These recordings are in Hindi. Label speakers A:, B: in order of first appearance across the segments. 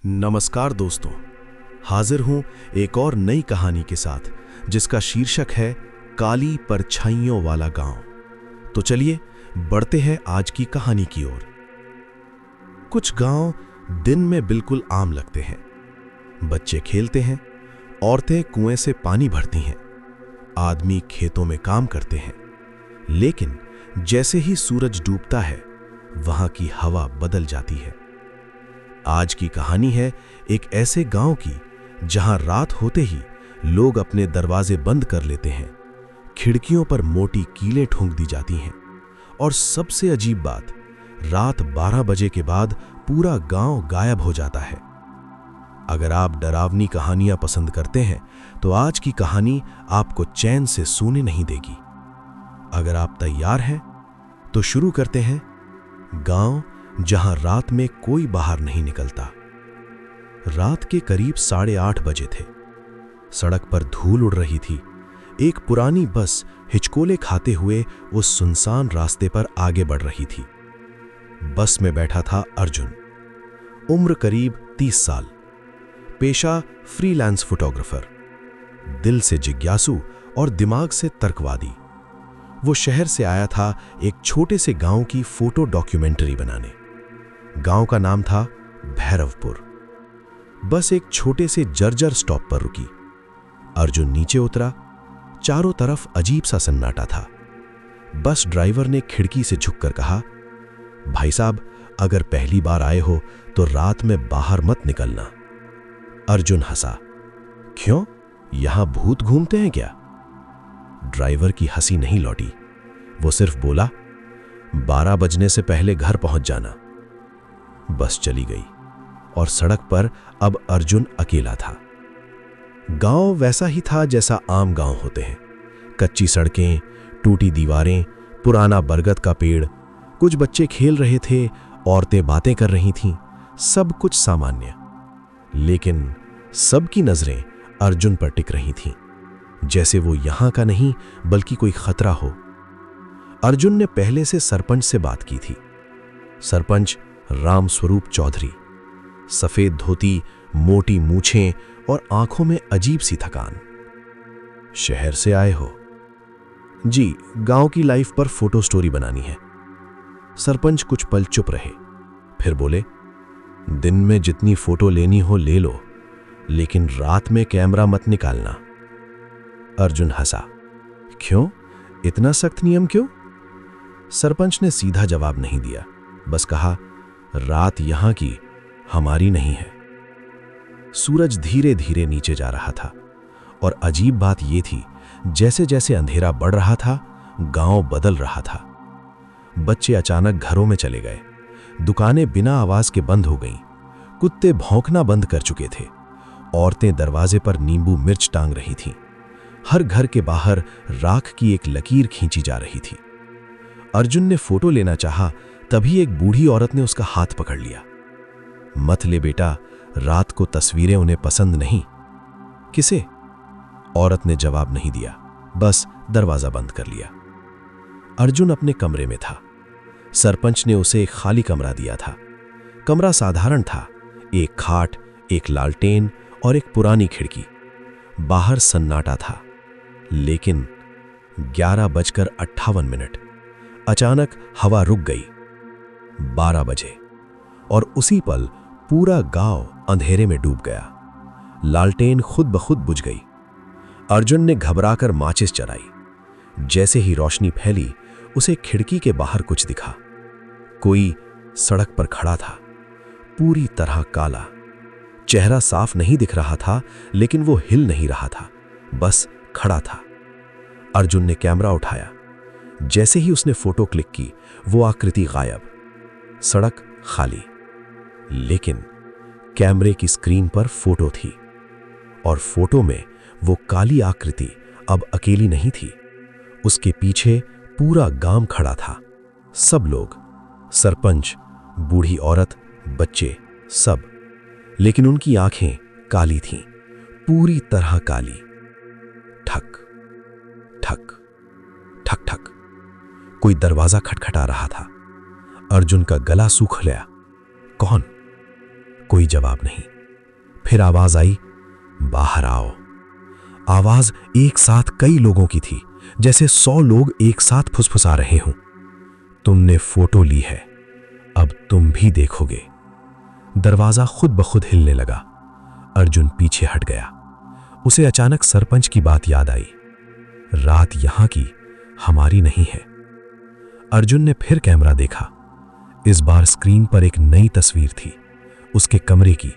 A: नमस्कार दोस्तों, हाजिर हूं एक और नई कहानी के साथ जिसका शीर्षक है काली परछाइयों वाला गांव। तो चलिए बढ़ते हैं आज की कहानी की ओर। कुछ गांव दिन में बिल्कुल आम लगते हैं। बच्चे खेलते हैं, औरतें कुएं से पानी भरती हैं, आदमी खेतों में काम करते हैं। लेकिन जैसे ही सूरज डूबता है, वहां की हवा बदल जाती है। आज की कहानी है एक ऐसे गांव की जहां रात होते ही लोग अपने दरवाजे बंद कर लेते हैं, खिड़कियों पर मोटी कीलें ठोंक दी जाती हैं और सबसे अजीब बात, रात 12 बजे के बाद पूरा गांव गायब हो जाता है। अगर आप डरावनी कहानियां पसंद करते हैं तो आज की कहानी आपको चैन से सोने नहीं देगी। अगर आप तैयार हैं तो शुरू करते हैं। गांव जहां रात में कोई बाहर नहीं निकलता। रात के करीब 8:30 बजे थे। सड़क पर धूल उड़ रही थी। एक पुरानी बस हिचकोले खाते हुए उस सुनसान रास्ते पर आगे बढ़ रही थी। बस में बैठा था अर्जुन। उम्र करीब 30 साल। पेशा फ्रीलांस फोटोग्राफर। दिल से जिज्ञासु और दिमाग से तर्कवादी। वो शहर से आया था एक छोटे से गांव की फोटो डॉक्यूमेंट्री बनाने। गांव का नाम था भैरवपुर। बस एक छोटे से जर्जर स्टॉप पर रुकी। अर्जुन नीचे उतरा। चारों तरफ अजीब सा सन्नाटा था। बस ड्राइवर ने खिड़की से झुककर कहा, भाई साहब, अगर पहली बार आए हो तो रात में बाहर मत निकलना। अर्जुन हंसा। क्यों, यहां भूत घूमते हैं क्या? ड्राइवर की हंसी नहीं लौटी। वो सिर्फ बोला, 12 बजने से पहले घर पहुंच जाना। बस चली गई और सड़क पर अब अर्जुन अकेला था। गांव वैसा ही था जैसा आम गांव होते हैं। कच्ची सड़कें, टूटी दीवारें, पुराना बरगद का पेड़। कुछ बच्चे खेल रहे थे, औरतें बातें कर रही थीं। सब कुछ सामान्य। लेकिन सबकी नजरें अर्जुन पर टिक रही थीं, जैसे वो यहां का नहीं बल्कि कोई खतरा हो। अर्जुन ने पहले से सरपंच से बात की थी। सरपंच राम स्वरूप चौधरी। सफेद धोती, मोटी मूछें और आंखों में अजीब सी थकान। शहर से आए हो? जी, गांव की लाइफ पर फोटो स्टोरी बनानी है। सरपंच कुछ पल चुप रहे, फिर बोले, दिन में जितनी फोटो लेनी हो ले लो, लेकिन रात में कैमरा मत निकालना। अर्जुन हंसा। क्यों, इतना सख्त नियम क्यों? सरपंच ने सीधा जवाब नहीं दिया, बस कहा, रात यहां की, हमारी नहीं है। सूरज धीरे धीरे नीचे जा रहा था और अजीब बात यह थी, जैसे जैसे अंधेरा बढ़ रहा था, गांव बदल रहा था। बच्चे अचानक घरों में चले गए। दुकानें बिना आवाज के बंद हो गईं। कुत्ते भौंकना बंद कर चुके थे। औरतें दरवाजे पर नींबू मिर्च टांग रही थीं। हर घर के बाहर राख की एक लकीर खींची जा रही थी। अर्जुन ने फोटो लेना चाहा, तभी एक बूढ़ी औरत ने उसका हाथ पकड़ लिया। मत ले बेटा, रात को तस्वीरें उन्हें पसंद नहीं। किसे? औरत ने जवाब नहीं दिया, बस दरवाजा बंद कर लिया। अर्जुन अपने कमरे में था। सरपंच ने उसे एक खाली कमरा दिया था। कमरा साधारण था। एक खाट, एक लालटेन और एक पुरानी खिड़की। बाहर सन्नाटा था। लेकिन 11:58 अचानक हवा रुक गई। 12 बजे और उसी पल पूरा गांव अंधेरे में डूब गया। लालटेन खुद ब खुद बुझ गई। अर्जुन ने घबराकर माचिस जलाई। जैसे ही रोशनी फैली, उसे खिड़की के बाहर कुछ दिखा। कोई सड़क पर खड़ा था, पूरी तरह काला। चेहरा साफ नहीं दिख रहा था, लेकिन वो हिल नहीं रहा था, बस खड़ा था। अर्जुन ने कैमरा उठाया। जैसे ही उसने फोटो क्लिक की, वो आकृति गायब। सड़क खाली। लेकिन कैमरे की स्क्रीन पर फोटो थी, और फोटो में वो काली आकृति अब अकेली नहीं थी। उसके पीछे पूरा गांव खड़ा था। सब लोग, सरपंच, बूढ़ी औरत, बच्चे, सब। लेकिन उनकी आंखें काली थीं, पूरी तरह काली। ठक ठक ठक ठक। कोई दरवाजा खटखटा रहा था। अर्जुन का गला सूख गया। कौन? कोई जवाब नहीं। फिर आवाज आई, बाहर आओ। आवाज एक साथ कई लोगों की थी, जैसे 100 लोग एक साथ फुसफुसा रहे हों। तुमने फोटो ली है, अब तुम भी देखोगे। दरवाजा खुद ब खुद हिलने लगा। अर्जुन पीछे हट गया। उसे अचानक सरपंच की बात याद आई। रात यहां की हमारी नहीं है। अर्जुन ने फिर कैमरा देखा। इस बार स्क्रीन पर एक नई तस्वीर थी, उसके कमरे की,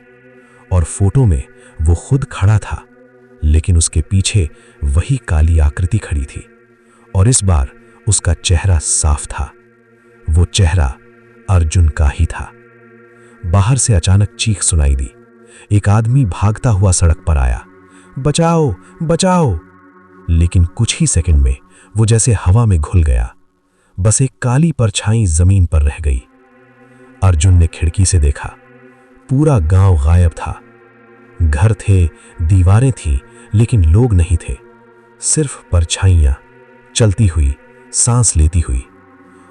A: और फोटो में वो खुद खड़ा था, लेकिन उसके पीछे वही काली आकृति खड़ी थी, और इस बार उसका चेहरा साफ था। वो चेहरा अर्जुन का ही था। बाहर से अचानक चीख सुनाई दी। एक आदमी भागता हुआ सड़क पर आया, बचाओ बचाओ। लेकिन कुछ ही सेकंड में वो जैसे हवा में घुल गया। बस एक काली परछाई जमीन पर रह गई। अर्जुन ने खिड़की से देखा। पूरा गांव गायब था। घर थे, दीवारें थीं, लेकिन लोग नहीं थे। सिर्फ परछाइयां चलती हुई, सांस लेती हुई,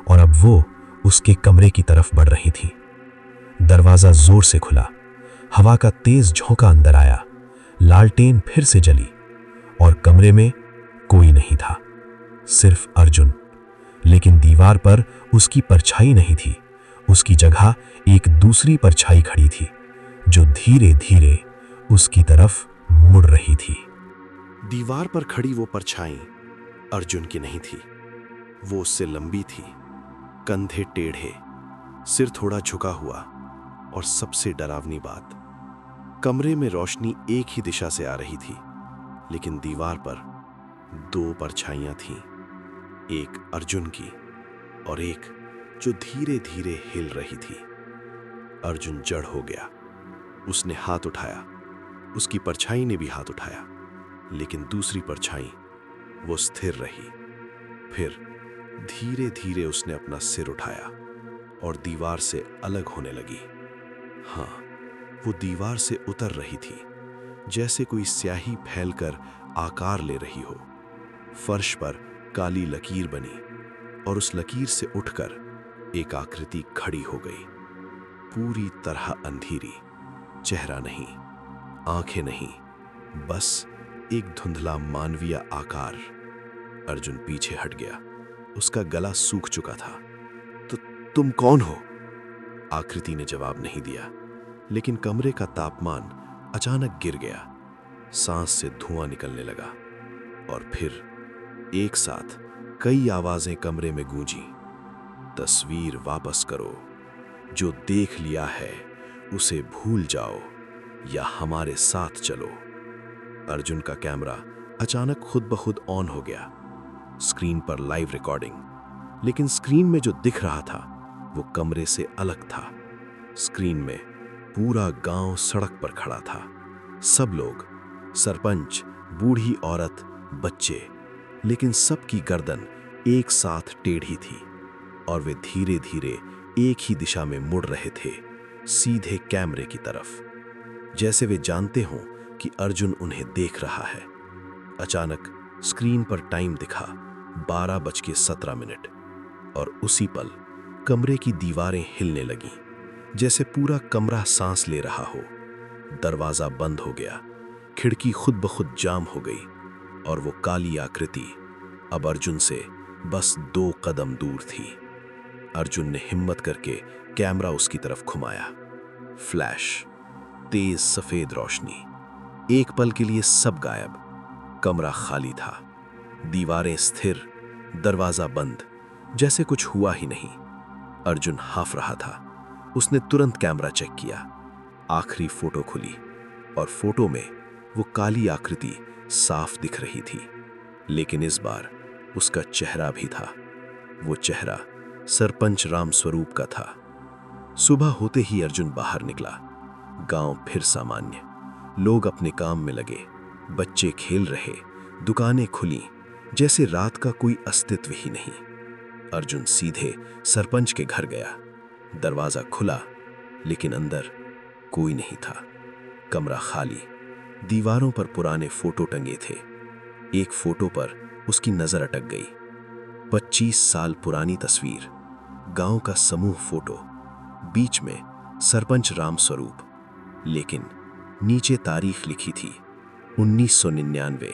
A: और अब वो उसके कमरे की तरफ बढ़ रही थी। दरवाजा जोर से खुला। हवा का तेज झोंका अंदर आया। लालटेन फिर से जली, और कमरे में कोई नहीं था, सिर्फ अर्जुन। लेकिन दीवार पर उसकी परछाई नहीं थी। उसकी जगह एक दूसरी परछाई खड़ी थी, जो धीरे धीरे उसकी तरफ मुड़ रही थी।
B: दीवार पर खड़ी वो परछाई अर्जुन की नहीं थी। वो उससे लंबी थी, कंधे टेढ़े, सिर थोड़ा झुका हुआ, और सबसे डरावनी बात, कमरे में रोशनी एक ही दिशा से आ रही थी, लेकिन दीवार पर 2 परछाइयां थीं, एक अर्जुन की और एक जो धीरे धीरे हिल रही थी। अर्जुन जड़ हो गया। उसने हाथ उठाया, उसकी परछाई ने भी हाथ उठाया, लेकिन दूसरी परछाई वो स्थिर रही। फिर धीरे धीरे उसने अपना सिर उठाया और दीवार से अलग होने लगी। हाँ, वो दीवार से उतर रही थी, जैसे कोई स्याही फैलकर आकार ले रही हो। फर्श पर काली लकीर बनी, और उस लकीर से उठकर एक आकृति खड़ी हो गई, पूरी तरह अंधेरी। चेहरा नहीं, आंखें नहीं, बस एक धुंधला मानवीय आकार। अर्जुन पीछे हट गया। उसका गला सूख चुका था। तो तुम कौन हो? आकृति ने जवाब नहीं दिया, लेकिन कमरे का तापमान अचानक गिर गया। सांस से धुआं निकलने लगा, और फिर एक साथ कई आवाजें कमरे में गूंजी। तस्वीर वापस करो, जो देख लिया है उसे भूल जाओ, या हमारे साथ चलो। अर्जुन का कैमरा अचानक खुद ब खुद ऑन हो गया। स्क्रीन पर लाइव रिकॉर्डिंग, लेकिन स्क्रीन में जो दिख रहा था वो कमरे से अलग था। स्क्रीन में पूरा गांव सड़क पर खड़ा था। सब लोग, सरपंच, बूढ़ी औरत, बच्चे, लेकिन सबकी गर्दन एक साथ टेढ़ी थी, और वे धीरे धीरे एक ही दिशा में मुड़ रहे थे, सीधे कैमरे की तरफ, जैसे वे जानते हों कि अर्जुन उन्हें देख रहा है। अचानक स्क्रीन पर टाइम दिखा, 12:17, और उसी पल कमरे की दीवारें हिलने लगीं, जैसे पूरा कमरा सांस ले रहा हो। दरवाजा बंद हो गया, खिड़की खुद ब खुद जाम हो गई, और वो काली आकृति अब अर्जुन से बस 2 कदम दूर थी। अर्जुन ने हिम्मत करके कैमरा उसकी तरफ घुमाया। फ्लैश, तेज सफेद रोशनी। एक पल के लिए सब गायब। कमरा खाली था, दीवारें स्थिर, दरवाजा बंद, जैसे कुछ हुआ ही नहीं। अर्जुन हाफ रहा था। उसने तुरंत कैमरा चेक किया। आखिरी फोटो खुली, और फोटो में वो काली आकृति साफ दिख रही थी, लेकिन इस बार उसका चेहरा भी था। वो चेहरा सरपंच राम स्वरूप का था। सुबह होते ही अर्जुन बाहर निकला। गांव फिर सामान्य, लोग अपने काम में लगे, बच्चे खेल रहे, दुकानें खुली, जैसे रात का कोई अस्तित्व ही नहीं। अर्जुन सीधे सरपंच के घर गया। दरवाजा खुला, लेकिन अंदर कोई नहीं था। कमरा खाली, दीवारों पर पुराने फोटो टंगे थे। एक फोटो पर उसकी नजर अटक गई। 25 साल पुरानी तस्वीर, गांव का समूह फोटो, बीच में सरपंच राम स्वरूप, लेकिन नीचे तारीख लिखी थी 1999,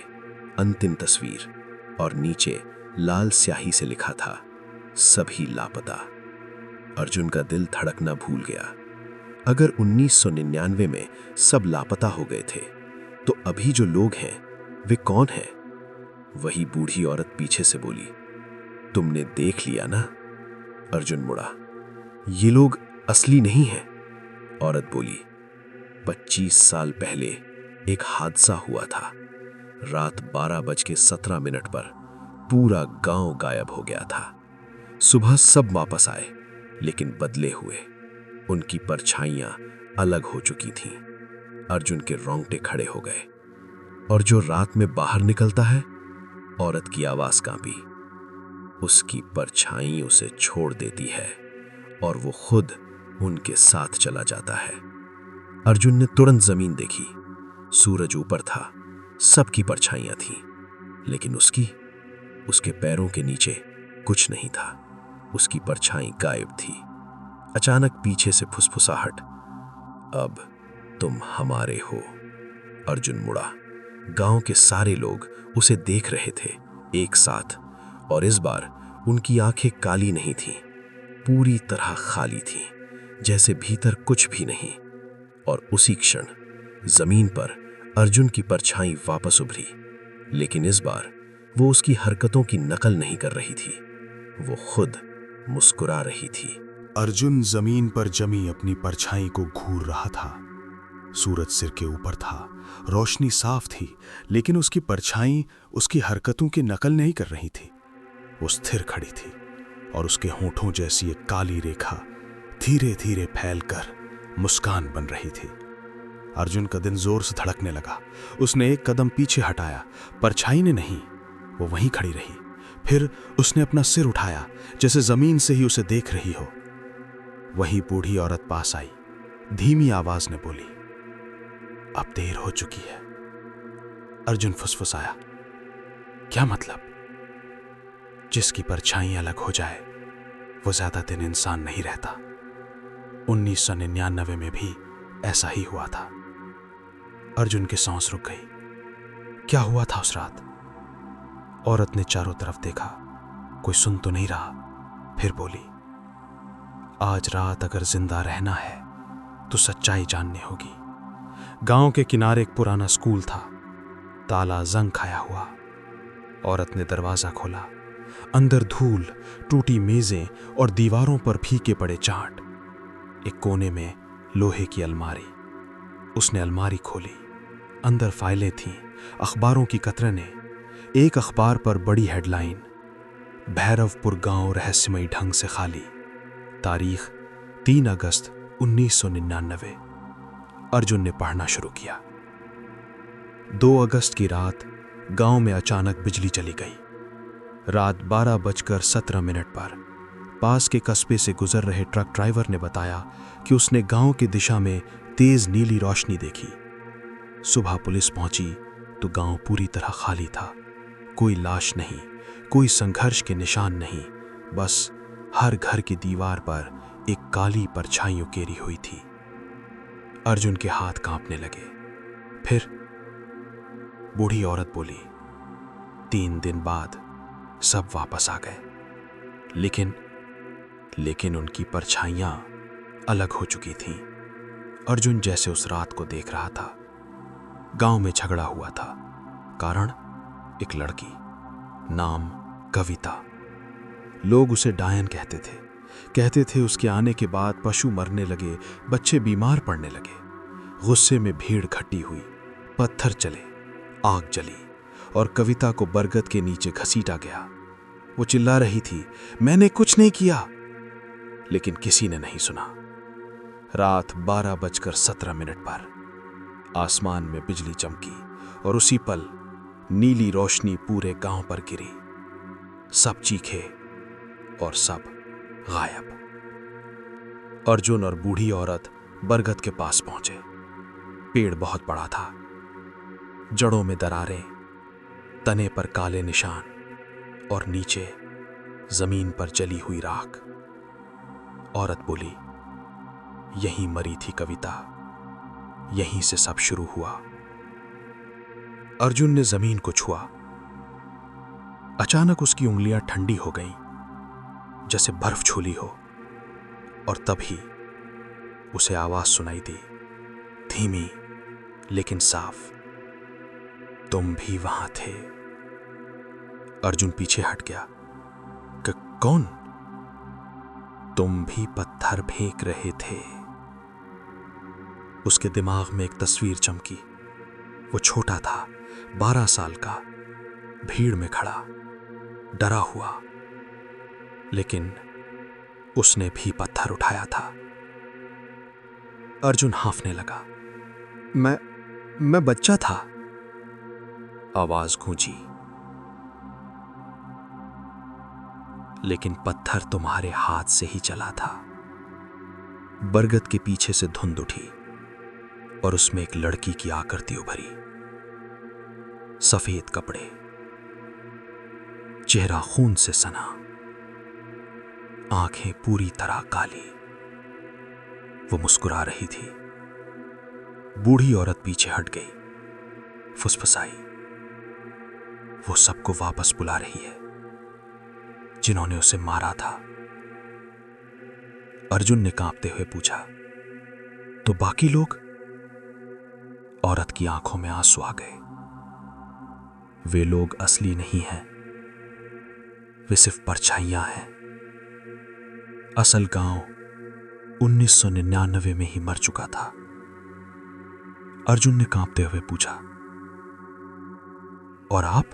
B: अंतिम तस्वीर, और नीचे लाल स्याही से लिखा था सभी लापता। अर्जुन का दिल धड़कना भूल गया। अगर 1999 में सब लापता हो गए थे तो अभी जो लोग हैं वे कौन हैं? वही बूढ़ी औरत पीछे से बोली, तुमने देख लिया ना? अर्जुन मुड़ा, ये लोग असली नहीं हैं। औरत बोली, 25 साल पहले एक हादसा हुआ था। रात 12:17 पर पूरा गांव गायब हो गया था। सुबह सब वापस आए, लेकिन बदले हुए। उनकी परछाइयां अलग हो चुकी थीं। अर्जुन के रोंगटे खड़े हो गए। और जो रात में बाहर निकलता है? औरत की आवाज कांपी। उसकी परछाई उसे छोड़ देती है और वो खुद उनके साथ चला जाता है। अर्जुन ने तुरंत जमीन देखी। सूरज ऊपर था, सबकी परछाइयां थीं, लेकिन उसके पैरों के नीचे कुछ नहीं था। उसकी परछाई गायब थी। अचानक पीछे से फुसफुसाहट, अब तुम हमारे हो। अर्जुन मुड़ा। गांव के सारे लोग उसे देख रहे थे एक साथ, और इस बार उनकी आंखें काली नहीं थीं, पूरी तरह खाली थीं, जैसे भीतर कुछ भी नहीं। और उसी क्षण जमीन पर अर्जुन की परछाई वापस उभरी, लेकिन इस बार वो उसकी हरकतों की नकल नहीं कर रही थी, वो खुद मुस्कुरा रही थी।
A: अर्जुन जमीन पर जमी अपनी परछाई को घूर रहा था। सूरज सिर के ऊपर था, रोशनी साफ थी, लेकिन उसकी परछाई उसकी हरकतों की नकल नहीं कर रही थी। वो स्थिर खड़ी थी और उसके होंठों जैसी एक काली रेखा धीरे धीरे फैलकर मुस्कान बन रही थी। अर्जुन का दिल जोर से धड़कने लगा। उसने एक कदम पीछे हटाया। परछाई ने नहीं, वो वहीं खड़ी रही। फिर उसने अपना सिर उठाया, जैसे जमीन से ही उसे देख रही हो। वही बूढ़ी औरत पास आई। धीमी आवाज ने बोली, अब देर हो चुकी है। अर्जुन फुसफुसाया, क्या मतलब? जिसकी परछाई अलग हो जाए वो ज्यादा दिन इंसान नहीं रहता। 1999 में भी ऐसा ही हुआ था। अर्जुन की सांस रुक गई। क्या हुआ था उस रात? औरत ने चारों तरफ देखा, कोई सुन तो नहीं रहा। फिर बोली, आज रात अगर जिंदा रहना है तो सच्चाई जाननी होगी। गांव के किनारे एक पुराना स्कूल था, ताला जंग खाया हुआ। औरत ने दरवाजा खोला। अंदर धूल, टूटी मेजें और दीवारों पर फीके पड़े चार्ट। एक कोने में लोहे की अलमारी। उसने अलमारी खोली। अंदर फाइलें थीं, अखबारों की कतरनें। एक अखबार पर बड़ी हेडलाइन, भैरवपुर गांव रहस्यमयी ढंग से खाली। तारीख 3 अगस्त 1999। अर्जुन ने पढ़ना शुरू किया। 2 अगस्त की रात गांव में अचानक बिजली चली गई। रात 12:17 पर पास के कस्बे से गुजर रहे ट्रक ड्राइवर ने बताया कि उसने गांव की दिशा में तेज नीली रोशनी देखी। सुबह पुलिस पहुंची तो गांव पूरी तरह खाली था। कोई लाश नहीं, कोई संघर्ष के निशान नहीं, बस हर घर की दीवार पर एक काली परछाई उकेरी हुई थी। अर्जुन के हाथ कांपने लगे। फिर बूढ़ी औरत बोली, 3 दिन बाद सब वापस आ गए, लेकिन उनकी परछाइयां अलग हो चुकी थीं। अर्जुन जैसे उस रात को देख रहा था। गांव में झगड़ा हुआ था। कारण एक लड़की, नाम कविता। लोग उसे डायन कहते थे उसके आने के बाद पशु मरने लगे, बच्चे बीमार पड़ने लगे। गुस्से में भीड़ इकट्ठी हुई, पत्थर चले, आग जली और कविता को बरगद के नीचे घसीटा गया। वो चिल्ला रही थी, मैंने कुछ नहीं किया, लेकिन किसी ने नहीं सुना। रात 12:17 पर आसमान में बिजली चमकी और उसी पल नीली रोशनी पूरे गांव पर गिरी। सब चीखे और सब गायब। अर्जुन और बूढ़ी औरत बरगद के पास पहुंचे। पेड़ बहुत बड़ा था, जड़ों में दरारें, तने पर काले निशान और नीचे जमीन पर जली हुई राख। औरत बोली, यहीं मरी थी कविता।
B: यहीं से सब शुरू हुआ। अर्जुन ने जमीन को छुआ। अचानक उसकी उंगलियां ठंडी हो गईं, जैसे बर्फ छूली हो। और तभी उसे आवाज सुनाई दी, धीमी लेकिन साफ, तुम भी वहां थे। अर्जुन पीछे हट गया। कौन? तुम भी पत्थर फेंक रहे थे। उसके दिमाग में एक तस्वीर चमकी। वो छोटा था, 12 साल का, भीड़ में खड़ा, डरा हुआ, लेकिन उसने भी पत्थर उठाया था। अर्जुन हांफने लगा। मैं बच्चा था, आवाज गूंजी। लेकिन पत्थर तुम्हारे हाथ से ही चला था। बरगद के पीछे से धुंध उठी और उसमें एक लड़की की आकृति उभरी। सफेद कपड़े, चेहरा खून से सना, आंखें पूरी तरह काली। वो मुस्कुरा रही थी। बूढ़ी औरत पीछे हट गई, फुसफुसाई, वो सबको वापस बुला रही है जिन्होंने उसे मारा था। अर्जुन ने कांपते हुए पूछा, तो बाकी लोग? औरत की आंखों में आंसू आ गए। वे लोग असली नहीं हैं, वे सिर्फ परछाइयां हैं। असल गांव 1999 में ही मर चुका था। अर्जुन ने कांपते हुए पूछा, और आप?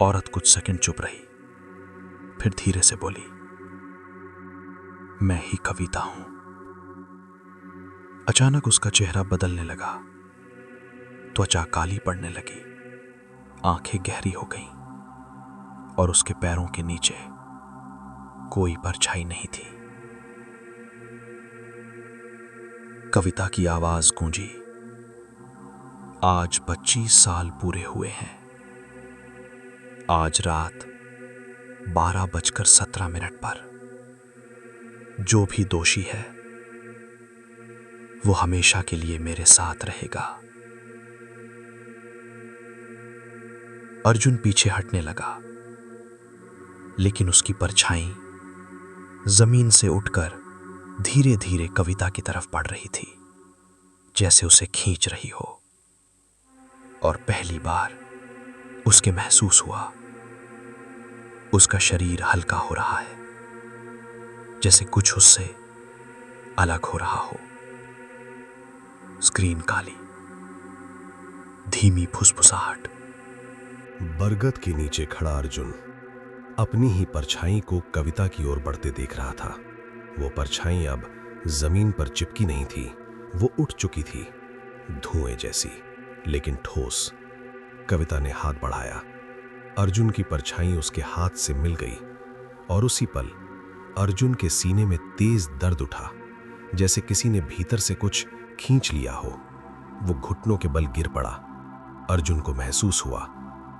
B: औरत कुछ सेकंड चुप रही, फिर धीरे से बोली, मैं ही कविता हूं। अचानक उसका चेहरा बदलने लगा। त्वचा काली पड़ने लगी, आंखें गहरी हो गईं और उसके पैरों के नीचे कोई परछाई नहीं थी। कविता की आवाज गूंजी, आज 25 साल पूरे हुए हैं। आज रात 12:17 पर जो भी दोषी है वो हमेशा के लिए मेरे साथ रहेगा। अर्जुन पीछे हटने लगा, लेकिन उसकी परछाई जमीन से उठकर धीरे धीरे कविता की तरफ बढ़ रही थी, जैसे उसे खींच रही हो। और पहली बार उसके महसूस हुआ उसका शरीर हल्का हो रहा है, जैसे कुछ उससे अलग हो रहा हो। स्क्रीन काली, धीमी फुसफुसाहट।
A: बरगद के नीचे खड़ा अर्जुन अपनी ही परछाई को कविता की ओर बढ़ते देख रहा था। वो परछाई अब जमीन पर चिपकी नहीं थी, वो उठ चुकी थी, धुएं जैसी, लेकिन ठोस। कविता ने हाथ बढ़ाया। अर्जुन की परछाई उसके हाथ से मिल गई और उसी पल अर्जुन के सीने में तेज दर्द उठा, जैसे किसी ने भीतर से कुछ खींच लिया हो। वो घुटनों के बल गिर पड़ा। अर्जुन को महसूस हुआ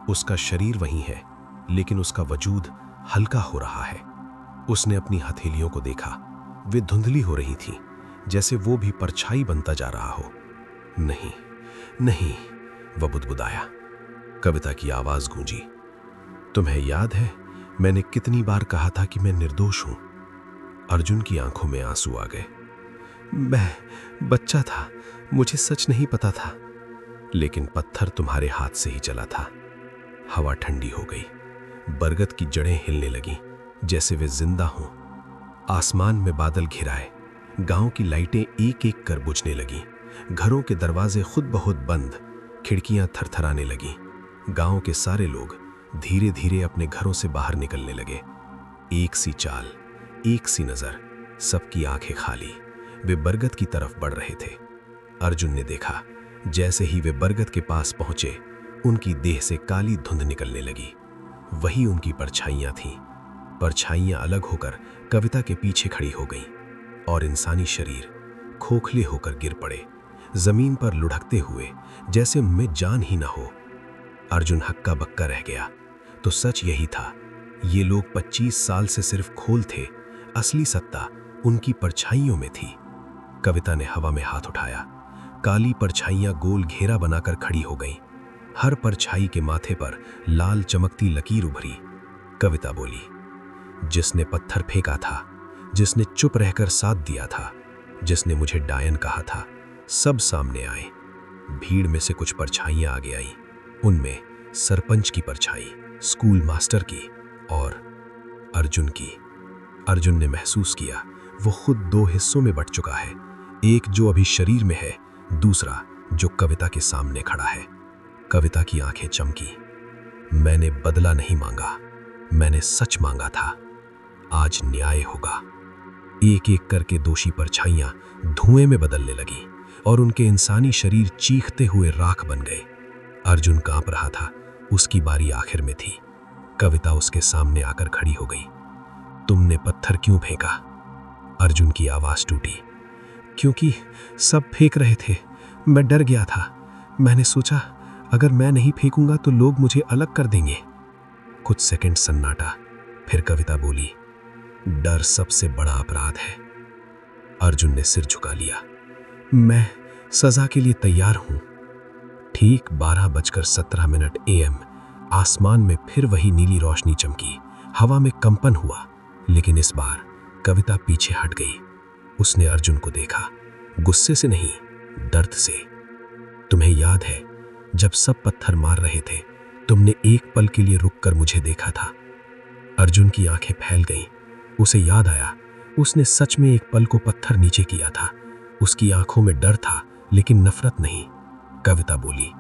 A: उसका शरीर वही है, लेकिन उसका वजूद हल्का हो रहा है। उसने अपनी हथेलियों को देखा, वे धुंधली हो रही थीं, जैसे वो भी परछाई बनता जा रहा हो। नहीं नहीं, वह बुदबुदाया। कविता की आवाज गूंजी, तुम्हें याद है मैंने कितनी बार कहा था कि मैं निर्दोष हूं? अर्जुन की आंखों में आंसू आ गए। मैं बच्चा था, मुझे सच नहीं पता था, लेकिन पत्थर तुम्हारे हाथ से ही चला था। हवा ठंडी हो गई, बरगद की जड़ें हिलने लगीं, जैसे वे जिंदा हों। आसमान में बादल घिराए, गांव की लाइटें एक एक कर बुझने लगीं, घरों के दरवाजे खुद ब खुद बंद, खिड़कियां थरथराने लगीं। गांव के सारे लोग धीरे धीरे अपने घरों से बाहर निकलने लगे। एक सी चाल, एक सी नजर, सबकी आंखें खाली। वे बरगद की तरफ बढ़ रहे थे। अर्जुन ने देखा, जैसे ही वे बरगद के पास पहुंचे, उनकी देह से काली धुंध निकलने लगी। वही उनकी परछाइयां थीं। परछाइयां अलग होकर कविता के पीछे खड़ी हो गईं और इंसानी शरीर खोखले होकर गिर पड़े, जमीन पर लुढ़कते हुए, जैसे उनमें जान ही ना हो। अर्जुन हक्का बक्का रह गया। तो सच यही था, ये लोग 25 साल से सिर्फ खोल थे, असली सत्ता उनकी परछाइयों में थी। कविता ने हवा में हाथ उठाया,
C: काली परछाइयां गोल घेरा बनाकर खड़ी हो गईं। हर परछाई के माथे पर लाल चमकती लकीर उभरी। कविता बोली, जिसने पत्थर फेंका था, जिसने चुप रहकर साथ दिया था, जिसने मुझे डायन कहा था, सब सामने आए। भीड़ में से कुछ परछाइयां आगे आईं। उनमें सरपंच की परछाई, स्कूल मास्टर की और अर्जुन की। अर्जुन ने महसूस किया वो खुद दो हिस्सों में बंट चुका है, एक जो अभी शरीर में है, दूसरा जो कविता के सामने खड़ा है। कविता की आंखें चमकी। मैंने बदला नहीं मांगा, मैंने सच मांगा था। आज न्याय होगा। एक एक करके दोषी परछाइयां धुएं में बदलने लगी और उनके इंसानी शरीर चीखते हुए राख बन गए। अर्जुन कांप रहा था। उसकी बारी आखिर में थी। कविता उसके सामने आकर खड़ी हो गई। तुमने पत्थर क्यों फेंका? अर्जुन की आवाज टूटी। क्योंकि सब फेंक रहे थे, मैं डर गया था। मैंने सोचा अगर मैं नहीं फेंकूंगा तो लोग मुझे अलग कर देंगे। कुछ सेकंड सन्नाटा, फिर कविता बोली, डर सबसे बड़ा अपराध है। अर्जुन ने सिर झुका लिया। मैं सजा के लिए तैयार हूं। ठीक 12:17 AM आसमान में फिर वही नीली रोशनी चमकी। हवा में कंपन हुआ, लेकिन इस बार कविता पीछे हट गई। उसने अर्जुन को देखा, गुस्से से नहीं, दर्द से। तुम्हें याद है जब सब पत्थर मार रहे थे, तुमने एक पल के लिए रुककर मुझे देखा था? अर्जुन की आंखें फैल गईं। उसे याद आया, उसने सच में एक पल को पत्थर नीचे किया था। उसकी आंखों में डर था, लेकिन नफरत नहीं। कविता बोली,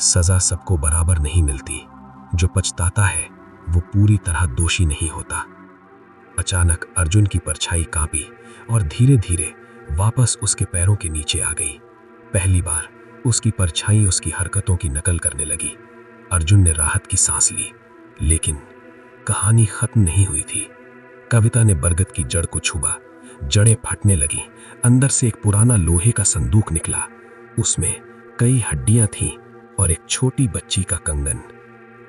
C: सजा सबको बराबर नहीं मिलती। जो पछताता है वो पूरी तरह दोषी नहीं होता। अचानक अर्जुन की परछाई कांपी और धीरे धीरे वापस उसके पैरों के नीचे आ गई। पहली बार उसकी परछाई उसकी हरकतों की नकल करने लगी। अर्जुन ने राहत की सांस ली, लेकिन कहानी खत्म नहीं हुई थी। कविता ने बरगद की जड़ को छुआ, जड़ें फटने लगी। अंदर से एक पुराना लोहे का संदूक निकला। उसमें कई हड्डियां थीं और एक छोटी बच्ची का कंगन।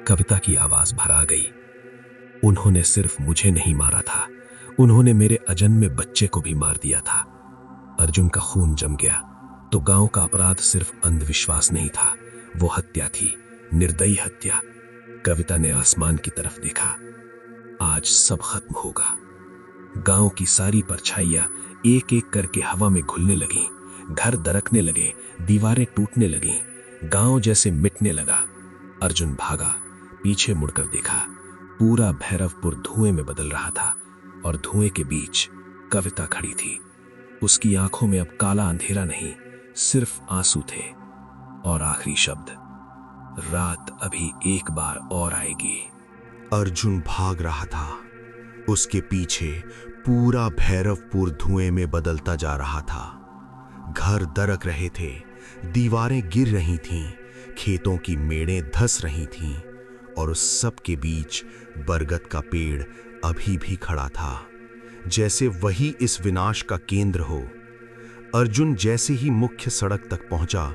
C: कविता की आवाज भरा गई। उन्होंने सिर्फ मुझे नहीं मारा था, उन्होंने मेरे अजन्मे बच्चे को भी मार दिया था। अर्जुन का खून जम गया। तो गांव का अपराध सिर्फ अंधविश्वास नहीं था, वो हत्या थी, निर्दयी हत्या। कविता ने आसमान की तरफ देखा। आज सब खत्म होगा। गांव की सारी परछाइयां एक एक करके हवा में घुलने लगी। घर दरकने लगे, दीवारें टूटने लगीं, गांव जैसे मिटने लगा। अर्जुन भागा, पीछे मुड़कर देखा। पूरा भैरवपुर धुएं में बदल रहा था और धुएं के बीच कविता खड़ी थी। उसकी आंखों में अब काला अंधेरा नहीं, सिर्फ आंसू थे। और आखिरी शब्द, रात अभी एक बार और आएगी।
A: अर्जुन भाग रहा था। उसके पीछे पूरा भैरवपुर धुएं में बदलता जा रहा था। घर दरक रहे थे, दीवारें गिर रही थीं, खेतों की मेड़ें धंस रही थीं और उस सब के बीच बरगद का पेड़ अभी भी खड़ा था, जैसे वही इस विनाश का केंद्र हो। अर्जुन जैसे ही मुख्य सड़क तक पहुंचा,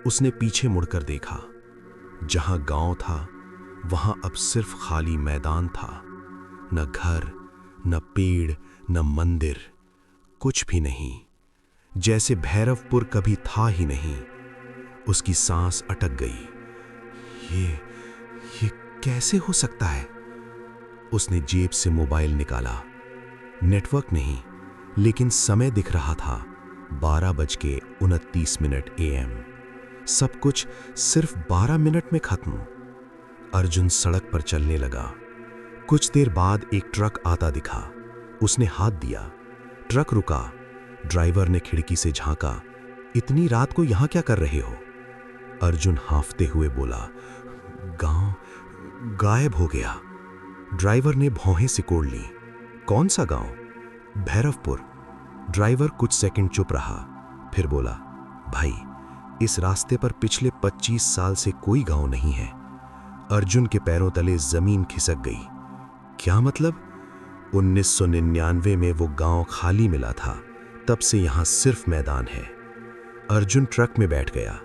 A: उसने पीछे मुड़कर देखा। जहां गांव था वहां अब सिर्फ खाली मैदान था। न घर, न पेड़, न मंदिर, कुछ भी नहीं। जैसे भैरवपुर कभी था ही नहीं। उसकी सांस अटक गई। ये कैसे हो सकता है? उसने जेब से मोबाइल निकाला। नेटवर्क नहीं, लेकिन समय दिख रहा था 12:29 AM। सब कुछ सिर्फ 12 मिनट में खत्म। अर्जुन सड़क पर चलने लगा। कुछ देर बाद एक ट्रक आता दिखा। उसने हाथ दिया। ट्रक रुका। ड्राइवर ने खिड़की से झांका। इतनी रात को यहां क्या कर रहे हो? अर्जुन हांफते हुए बोला, गांव गायब हो गया। ड्राइवर ने भौहें सिकोड़ ली। कौन सा गांव? भैरवपुर। ड्राइवर कुछ सेकंड चुप रहा, फिर बोला, भाई इस रास्ते पर पिछले 25 साल से कोई गांव नहीं है। अर्जुन के पैरों तले जमीन खिसक गई। क्या मतलब? 1999 में वो गांव खाली मिला था, तब से यहां सिर्फ मैदान है। अर्जुन ट्रक में बैठ गया।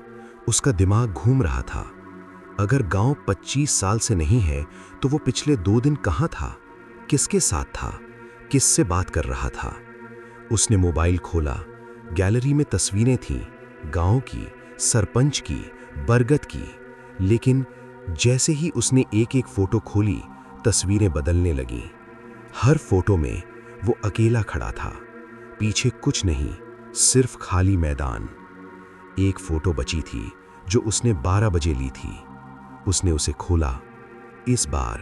A: उसका दिमाग घूम रहा था। अगर गांव 25 साल से नहीं है तो वो पिछले 2 दिन कहां था? किसके साथ था? किससे बात कर रहा था? उसने मोबाइल खोला। गैलरी में तस्वीरें थीं,
B: गांव की, सरपंच की, बरगद की। लेकिन जैसे ही उसने एक एक फोटो खोली, तस्वीरें बदलने लगीं। हर फोटो में वो अकेला खड़ा था, पीछे कुछ नहीं, सिर्फ खाली मैदान। एक फोटो बची थी जो उसने 12 बजे ली थी। उसने उसे खोला। इस बार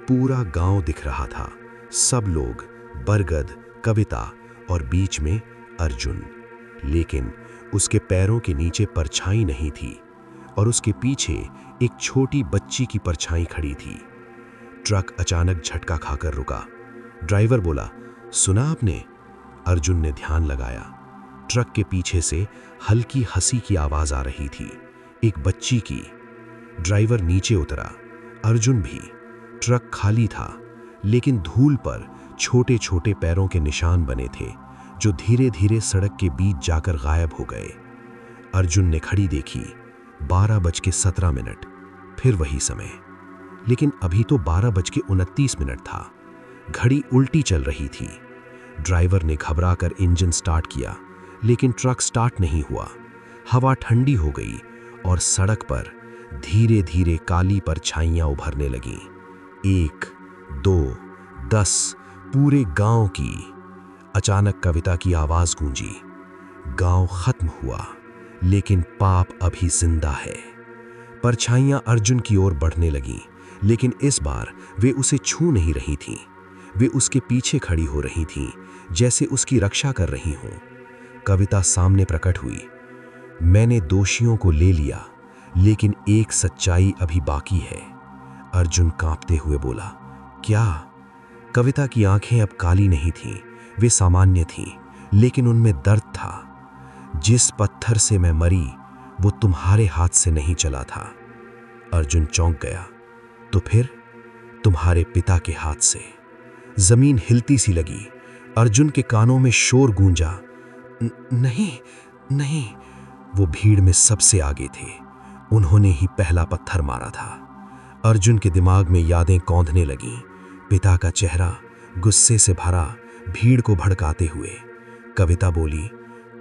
B: पूरा गांव दिख रहा था, सब लोग, बरगद, कविता और बीच में अर्जुन। लेकिन उसके पैरों के नीचे परछाई नहीं थी और उसके पीछे एक छोटी बच्ची की परछाई खड़ी थी। ट्रक अचानक झटका खाकर रुका। ड्राइवर बोला, सुना आपने? अर्जुन ने ध्यान लगाया। ट्रक के पीछे से हल्की हंसी की आवाज आ रही थी, एक बच्ची की। ड्राइवर नीचे उतरा, अर्जुन भी। ट्रक खाली था, लेकिन धूल पर छोटे छोटे पैरों के निशान बने थे जो धीरे धीरे सड़क के बीच जाकर गायब हो गए। अर्जुन ने घड़ी देखी, 12:17। फिर वही समय, लेकिन अभी तो 12:29 था। घड़ी उल्टी चल रही थी। ड्राइवर ने घबराकर इंजन स्टार्ट किया, लेकिन ट्रक स्टार्ट नहीं हुआ। हवा ठंडी हो गई और सड़क पर धीरे धीरे काली परछाइयां उभरने लगीं। 1, 2, 10, पूरे गांव की। अचानक कविता की आवाज गूंजी, गांव खत्म हुआ, लेकिन पाप अभी जिंदा है। परछाइयां अर्जुन की ओर बढ़ने लगीं, लेकिन इस बार वे उसे छू नहीं रही थीं। वे उसके पीछे खड़ी हो रही थीं, जैसे उसकी रक्षा कर रही हों। कविता सामने प्रकट हुई। मैंने दोषियों को ले लिया, लेकिन एक सच्चाई अभी बाकी है। अर्जुन कांपते हुए बोला, क्या? कविता की आंखें अब काली नहीं थीं, वे सामान्य थीं, लेकिन उनमें दर्द था। जिस पत्थर से मैं मरी, वो तुम्हारे हाथ से नहीं चला था। अर्जुन चौंक गया। तो फिर? तुम्हारे पिता के हाथ से। जमीन हिलती सी लगी। अर्जुन के कानों में शोर गूंजा, नहीं नहीं। वो भीड़ में सबसे आगे थे, उन्होंने ही पहला पत्थर मारा था। अर्जुन के दिमाग में यादें कौंधने लगीं, पिता का चेहरा गुस्से से भरा, भीड़ को भड़काते हुए। कविता बोली,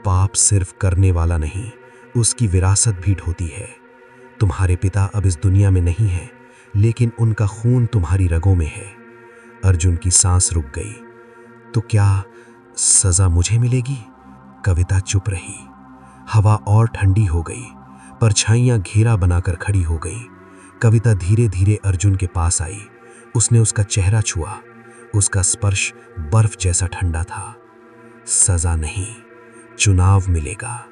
B: पाप सिर्फ करने वाला नहीं, उसकी विरासत भी ढोती है। तुम्हारे पिता अब इस दुनिया में नहीं है, लेकिन उनका खून तुम्हारी रगों में है। अर्जुन की सांस रुक गई। तो क्या सजा मुझे मिलेगी? कविता चुप रही। हवा और ठंडी हो गई, परछाइयां घेरा बनाकर खड़ी हो गई। कविता धीरे धीरे अर्जुन के पास आई। उसने उसका चेहरा छुआ। उसका स्पर्श बर्फ जैसा ठंडा था। सजा नहीं, चुनाव मिलेगा।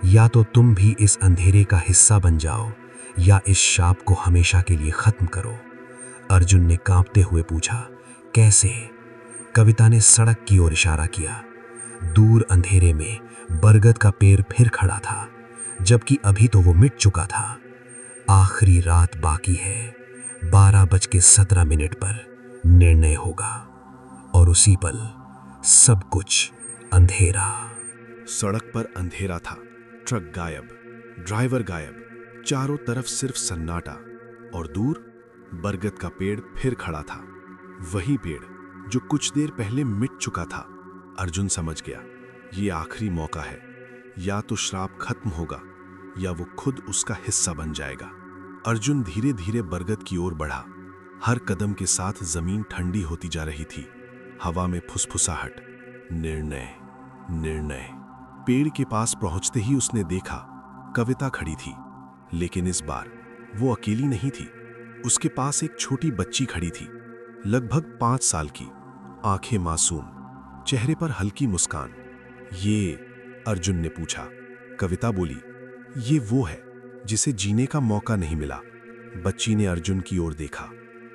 B: या तो तुम भी इस अंधेरे का हिस्सा बन जाओ, या इस शाप को हमेशा के लिए खत्म करो। अर्जुन ने कांपते हुए पूछा, कैसे? कविता ने सड़क की ओर इशारा किया। दूर अंधेरे में बरगद का पेड़ फिर खड़ा था, जबकि अभी तो वो मिट चुका था। आखिरी रात बाकी है, 12:17 पर निर्णय होगा। और उसी पल सब कुछ अंधेरा। सड़क पर अंधेरा था, ट्रक गायब, ड्राइवर गायब, चारों तरफ सिर्फ सन्नाटा। और दूर बरगद का पेड़ फिर खड़ा था, वही पेड़ जो कुछ देर पहले मिट चुका था। अर्जुन समझ गया, ये आखिरी मौका है। या तो श्राप खत्म होगा, या वो खुद उसका हिस्सा बन जाएगा। अर्जुन धीरे धीरे बरगद की ओर बढ़ा। हर कदम के साथ जमीन ठंडी होती जा रही थी। हवा में फुसफुसाहट, निर्णय, निर्णय। पेड़ के पास पहुंचते ही उसने देखा, कविता खड़ी थी। लेकिन इस बार वो अकेली नहीं थी। उसके पास एक छोटी बच्ची खड़ी थी, लगभग 5 साल की, आंखें मासूम, चेहरे पर हल्की मुस्कान। ये? अर्जुन ने पूछा। कविता बोली, ये वो है जिसे जीने का मौका नहीं मिला। बच्ची ने अर्जुन की ओर देखा।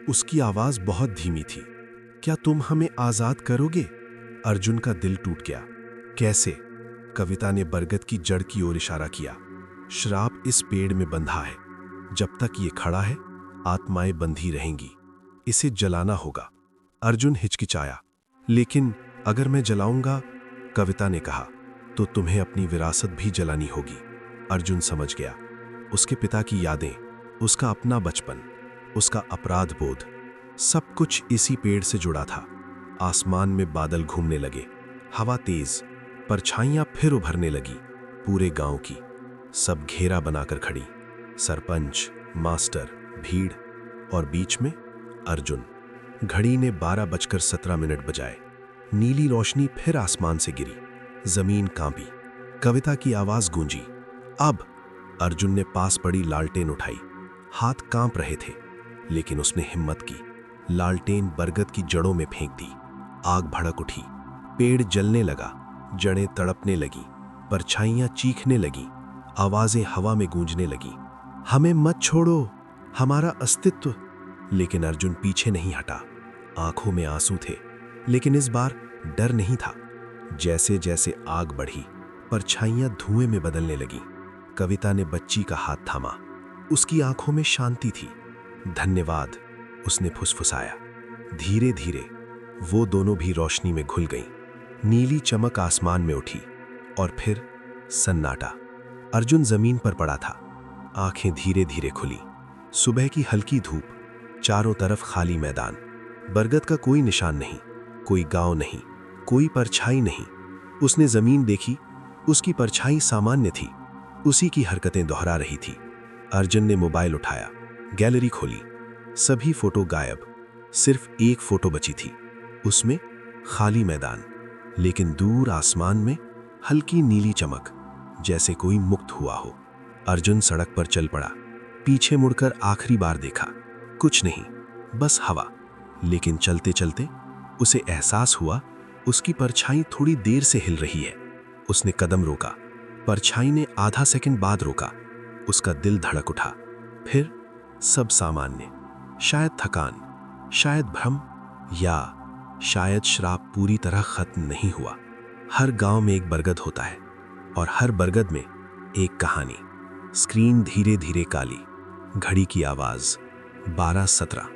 B: उसकी आवाज बहुत धीमी थी। क्या तुम हमें आजाद करोगे? अर्जुन का दिल टूट गया। कैसे? कविता ने बरगद की जड़ की ओर इशारा किया। श्राप इस पेड़ में बंधा है, जब तक ये खड़ा है आत्माएं बंधी रहेंगी। इसे जलाना होगा। अर्जुन हिचकिचाया। लेकिन अगर मैं जलाऊंगा, कविता ने कहा, तो तुम्हें अपनी विरासत भी जलानी होगी। अर्जुन समझ गया। उसके पिता की यादें, उसका अपना बचपन, उसका अपराध बोध, सब कुछ इसी पेड़ से जुड़ा था। आसमान में बादल घूमने लगे, हवा तेज, परछाइयां फिर उभरने लगी, पूरे गांव की। सब घेरा बनाकर खड़ी, सरपंच, मास्टर, भीड़ और बीच में अर्जुन। घड़ी ने 12:17 बजाए। नीली रोशनी फिर आसमान से गिरी, जमीन कांपी। कविता की आवाज गूंजी, अब। अर्जुन ने पास पड़ी लालटेन उठाई। हाथ कांप रहे थे, लेकिन उसने हिम्मत की। लालटेन बरगद की जड़ों में फेंक दी। आग भड़क उठी, पेड़ जलने लगा, जड़ें तड़पने लगी, परछाइयां चीखने लगी, आवाजें हवा में गूंजने लगी। हमें मत छोड़ो, हमारा अस्तित्व। लेकिन अर्जुन पीछे नहीं हटा। आंखों में आंसू थे, लेकिन इस बार डर नहीं था। जैसे जैसे आग बढ़ी, परछाइयां धुएं में बदलने लगी। कविता ने बच्ची का हाथ थामा। उसकी आंखों में शांति थी। धन्यवाद, उसने फुसफुसाया। धीरे धीरे वो दोनों भी रोशनी में घुल गईं। नीली चमक आसमान में उठी और फिर सन्नाटा। अर्जुन जमीन पर पड़ा था, आंखें धीरे धीरे खुली। सुबह की हल्की धूप, चारों तरफ खाली मैदान। बरगद का कोई निशान नहीं, कोई गांव नहीं, कोई परछाई नहीं। उसने जमीन देखी, उसकी परछाई सामान्य थी, उसी की हरकतें दोहरा रही थी। अर्जुन ने मोबाइल उठाया, गैलरी खोली। सभी फोटो गायब, सिर्फ एक फोटो बची थी। उसमें खाली मैदान, लेकिन दूर आसमान में हल्की नीली चमक, जैसे कोई मुक्त हुआ हो। अर्जुन सड़क पर चल पड़ा। पीछे मुड़कर आखिरी बार देखा, कुछ नहीं, बस हवा। लेकिन चलते चलते उसे एहसास हुआ उसकी परछाई थोड़ी देर से हिल रही है। उसने कदम रोका, परछाई ने आधा सेकंड बाद रोका। उसका दिल धड़क उठा। फिर सब सामान्य। शायद थकान, शायद भ्रम, या शायद श्राप पूरी तरह खत्म नहीं हुआ। हर गांव में एक बरगद होता है, और हर बरगद में एक कहानी। स्क्रीन धीरे धीरे काली। घड़ी की आवाज 12:17।